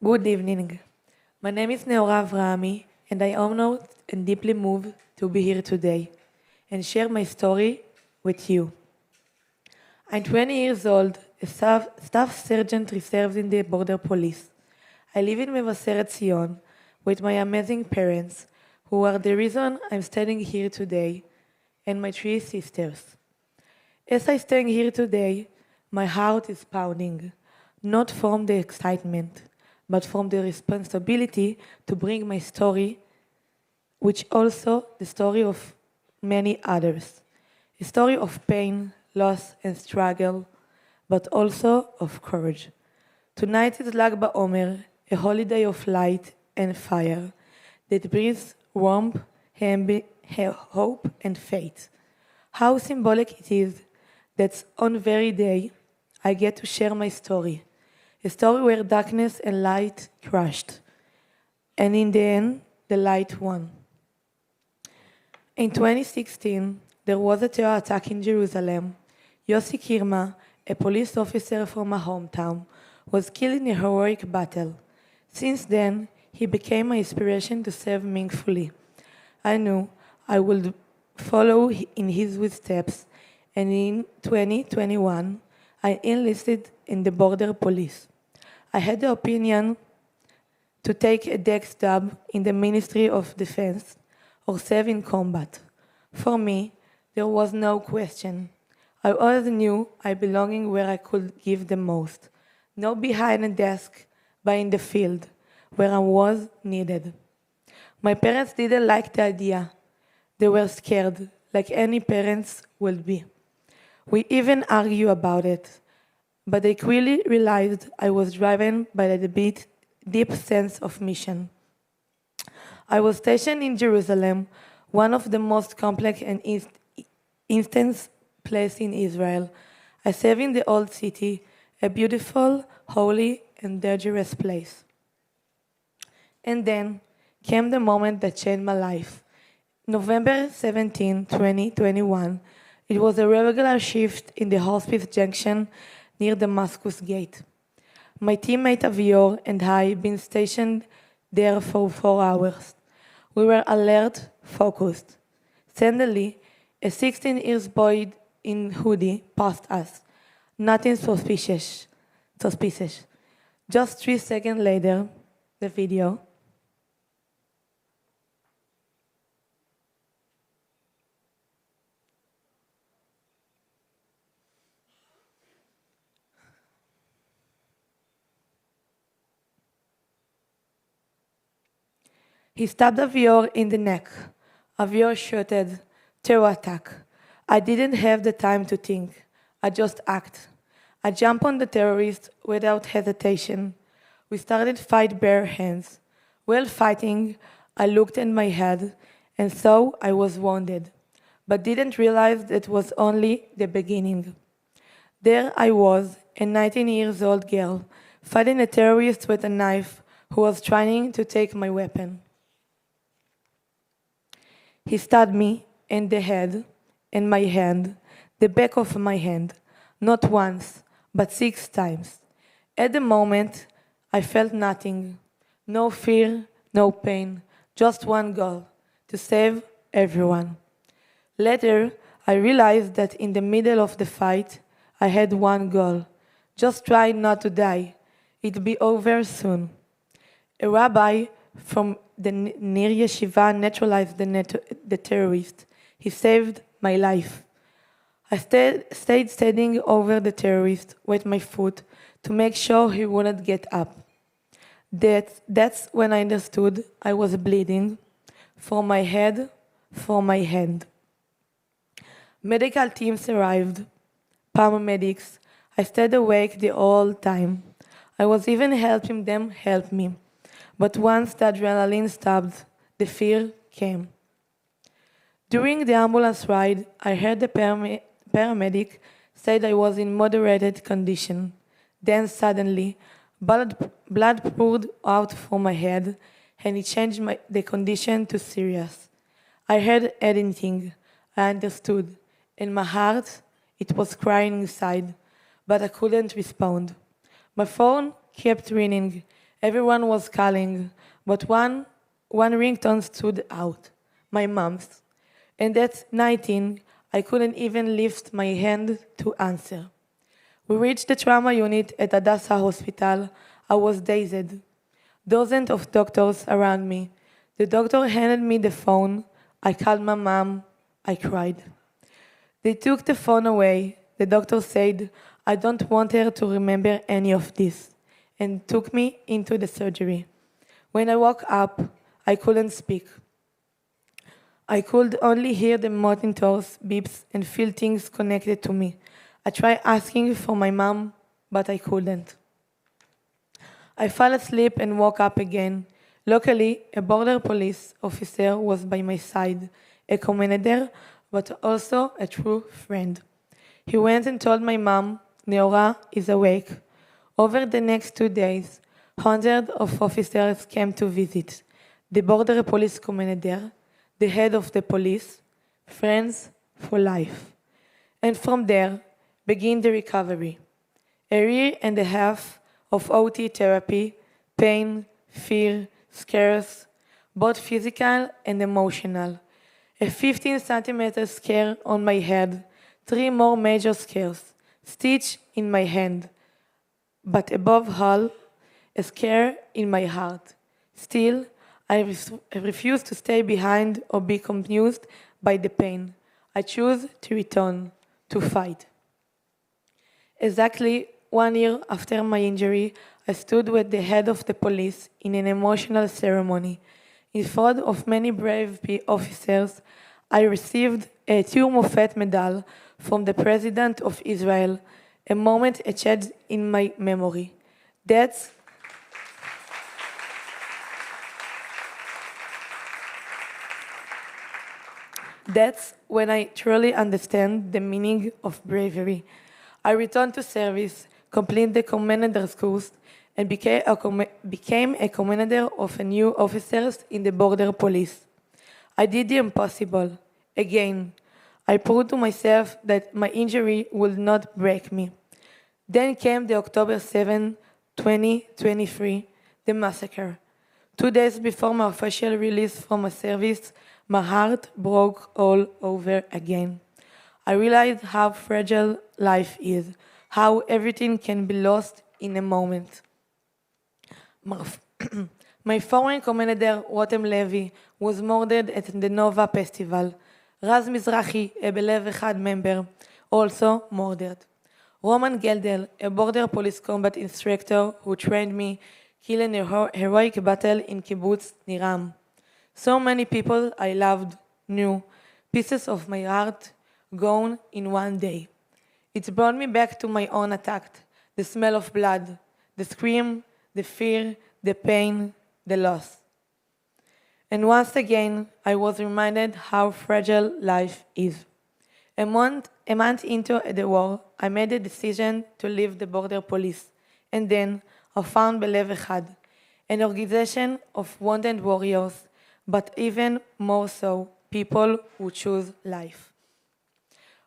Good evening. My name is Nehora, and I am honored and deeply moved to be here today and share my story with you. I'm 20 years old, a staff sergeant reserved in the border police. I live in Mevaseret Zion with my amazing parents, who are the reason I'm standing here today, and my three sisters. As I stand here today, my heart is pounding, not from the excitement, but from the responsibility to bring my story, which also the story of many others. A story of pain, loss, and struggle, but also of courage. Tonight is Lag BaOmer, a holiday of light and fire that brings warmth, hope, and faith. How symbolic it is that on very day I get to share my story, a story where darkness and light crashed, and in the end, the light won. In 2016, there was a terror attack in Jerusalem. Yossi Kirma, a police officer from my hometown, was killed in a heroic battle. Since then, he became my inspiration to serve meaningfully. I knew I would follow in his footsteps, and in 2021, I enlisted in the border police. I had the opinion to take a desk job in the Ministry of Defense or serve in combat. For me, there was no question. I always knew I belonged where I could give the most, not behind a desk, but in the field, where I was needed. My parents didn't like the idea. They were scared, like any parents will be. We even argued about it, but they quickly realized I was driven by a deep sense of mission. I was stationed in Jerusalem, one of the most complex and intense places in Israel. I served in the Old City, a beautiful, holy, and dangerous place. And then came the moment that changed my life. November 17, 2021, it was a regular shift in the hospice junction near Damascus Gate. My teammate Avior and I had been stationed there for 4 hours. We were alert, focused. Suddenly, a 16-year-old boy in hoodie passed us. Nothing suspicious. Just 3 seconds later, the video. He stabbed Avior in the neck. Avior shouted, "Terror attack." I didn't have the time to think. I just acted. I jumped on the terrorist without hesitation. We started fight bare hands. While fighting, I looked at my head and saw I was wounded, but didn't realize it was only the beginning. There I was, a 19-year-old girl, fighting a terrorist with a knife who was trying to take my weapon. He stabbed me in the head, in my hand, the back of my hand, not once, but 6 times. At the moment, I felt nothing, no fear, no pain, just one goal, to save everyone. Later, I realized that in the middle of the fight, I had one goal, just try not to die. It'd be over soon. A rabbi from the near yeshiva neutralized the terrorist. He saved my life. I stayed standing over the terrorist with my foot to make sure he wouldn't get up. That's when I understood I was bleeding from my head, from my hand. Medical teams arrived, paramedics. I stayed awake the whole time. I was even helping them help me. But once the adrenaline stopped, the fear came. During the ambulance ride, I heard the paramedic say I was in moderate condition. Then suddenly, blood poured out from my head, and it changed the condition to serious. I heard anything. I understood. In my heart, it was crying inside, but I couldn't respond. My phone kept ringing. Everyone was calling, but one ringtone stood out, my mom's. And at 19, I couldn't even lift my hand to answer. We reached the trauma unit at Hadassah Hospital. I was dazed. Dozens of doctors around me. The doctor handed me the phone. I called my mom. I cried. They took the phone away. The doctor said, I don't want her to remember any of this, and took me into the surgery. When I woke up, I couldn't speak. I could only hear the monitors, beeps, and feel things connected to me. I tried asking for my mom, but I couldn't. I fell asleep and woke up again. Luckily, a border police officer was by my side, a commander, but also a true friend. He went and told my mom, Nehora is awake. Over the next 2 days, hundreds of officers came to visit. The border police commander, the head of the police, friends for life. And from there, began the recovery. A year and a half of OT therapy, pain, fear, scares, both physical and emotional. A 15-centimeter scare on my head, 3 more major scares, stitch in my hand. But above all, a scare in my heart. Still, I refuse to stay behind or be confused by the pain. I choose to return, to fight. Exactly 1 year after my injury, I stood with the head of the police in an emotional ceremony. In front of many brave officers, I received a Tur Mofet medal from the President of Israel, a moment etched in my memory. That's when I truly understand the meaning of bravery. I returned to service, completed the commander's course, and became a commander of a new officers in the border police. I did the impossible. Again, I proved to myself that my injury would not break me. Then came the October 7, 2023, the massacre. 2 days before my official release from my service, my heart broke all over again. I realized how fragile life is, how everything can be lost in a moment. My foreign commander, Rotem Levy, was murdered at the Nova Festival. Raz Mizrahi, a Belev Echad member, also murdered. Roman Geldel, a border police combat instructor who trained me, killed in a heroic battle in Kibbutz Niram. So many people I loved, knew, pieces of my heart, gone in one day. It brought me back to my own attack, the smell of blood, the scream, the fear, the pain, the loss. And once again, I was reminded how fragile life is. A month into the war, I made the decision to leave the border police, and then I found Belev Echad, an organization of wounded warriors, but even more so, people who choose life.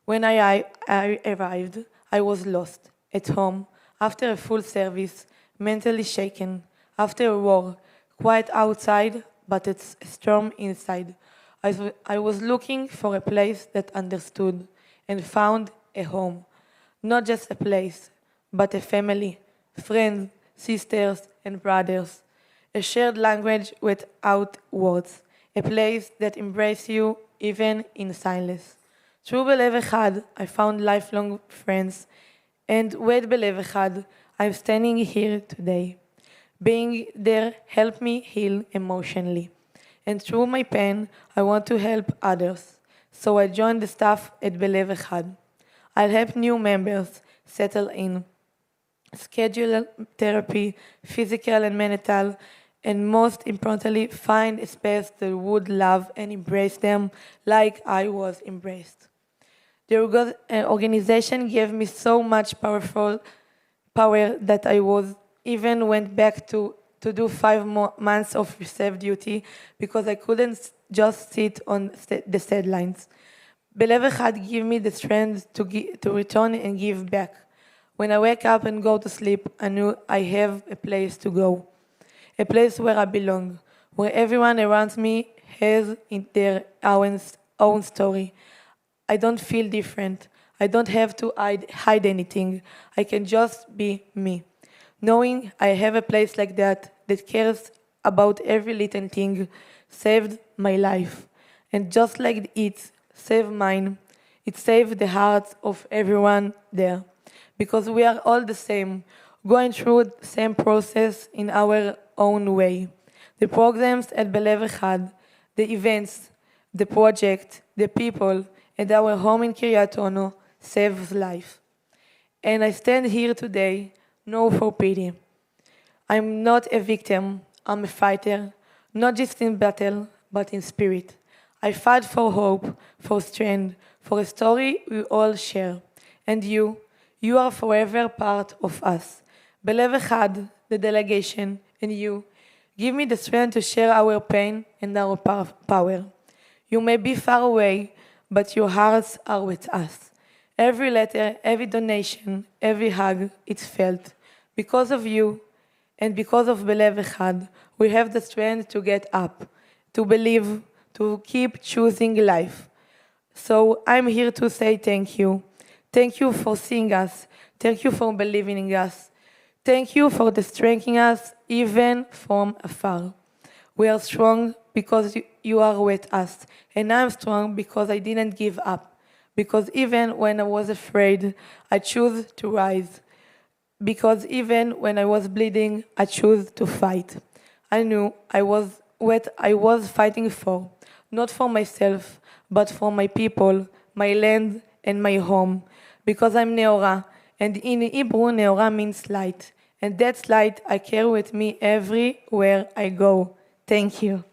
When I arrived, I was lost, at home, after a full service, mentally shaken, after a war, quiet outside, but it's a storm inside. I was looking for a place that understood and found a home. Not just a place, but a family, friends, sisters, and brothers. A shared language without words. A place that embraces you even in silence. Through Belev Echad, I found lifelong friends. And with Belev Echad, I'm standing here today. Being there helped me heal emotionally. And through my pain, I want to help others. So I joined the staff at Belev Echad. I'll help new members settle in, schedule therapy, physical and mental, and most importantly, find a space that would love and embrace them like I was embraced. The organization gave me so much power that I even went back to do 5 more months of reserve duty because I couldn't just sit on the sidelines. Belev Echad gave me the strength to return and give back. When I wake up and go to sleep, I knew I have a place to go. a place where I belong, where everyone around me has in their own story. I don't feel different. I don't have to hide anything. I can just be me. Knowing I have a place like that that cares about every little thing saved my life. And just like it saved mine, it saved the hearts of everyone there. Because we are all the same, going through the same process in our own way. The programs at Belev Echad, the events, the project, the people, and our home in Kiryat Ono saves life. And I stand here today, no for pity. I'm not a victim, I'm a fighter, not just in battle, but in spirit. I fight for hope, for strength, for a story we all share. And you are forever part of us. Belev Echad, the delegation, and you, give me the strength to share our pain and our power. You may be far away, but your hearts are with us. Every letter, every donation, every hug, it's felt. Because of you and because of Belev Echad, we have the strength to get up, to believe, to keep choosing life. So I'm here to say thank you. Thank you for seeing us. Thank you for believing in us. Thank you for strengthening us even from afar. We are strong because you are with us. And I'm strong because I didn't give up. Because even when I was afraid, I chose to rise. Because even when I was bleeding, I chose to fight. I knew I was what I was fighting for, not for myself, but for my people, my land, and my home. Because I'm Nehora, and in Hebrew, Nehora means light. And that light I carry with me everywhere I go. Thank you.